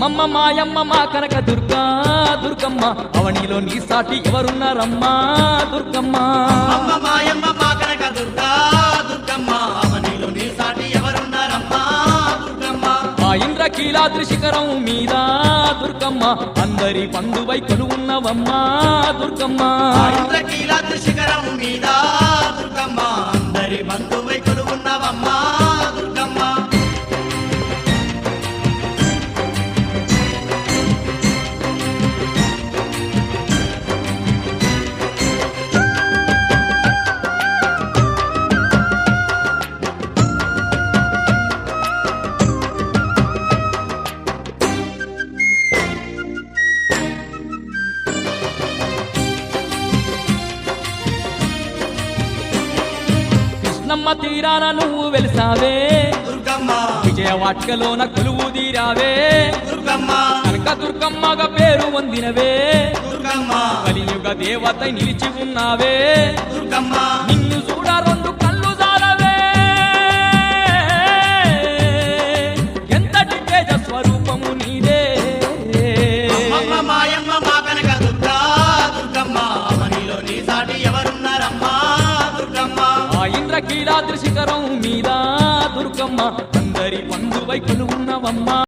అమ్మమ్మ మాయమ్మ మా కనక దుర్గా దుర్గమ్మ అవనిలో నీ సాటి ఎవరున్నారమ్మా దుర్గమ్మ అమ్మ మాయమ్మ మా కనక దుర్గా దుర్గమ్మ అవనిలో నీ సాటి ఎవరున్నారమ్మా దుర్గమ్మ ఆ ఇంద్రకీలాద్రి శిఖరం మీద దుర్గమ్మ అందరి బంధువై కొలువున్నవమ్మా దుర్గమ్మ ఆ ఇంద్రకీలాద్రి శిఖరం మీద దుర్గమ్మ అందరి బంధువై కొలువున్నవమ్మా దుర్గమ్మ కృష్ణమ్మ తీరాన నువ్వు వెలిసావే దుర్గమ్మ విజయవాటికలోన కొలువు తీరావే దుర్గమ్మ కనక దుర్గమ్మగా పేరు పొందినవే దుర్గమ్మ కలియుగ దేవత నిలిచి ఉన్నావే దుర్గమ్మ నిన్ను చూడ రెండు కళ్ళు జాలవే ఎంతటి తేజ స్వరూపము నీదే అమ్మ మాయమ్మ మా కనక దుర్గా దుర్గమ్మ అవనిలో నీ సాటి ఎవరున్నారమ్మా దుర్గమ్మ ఆ ఇంద్రకీలాద్రి శిఖరం మీద దుర్గమ్మ అందరి బంధువై కొలువున్నవమ్మా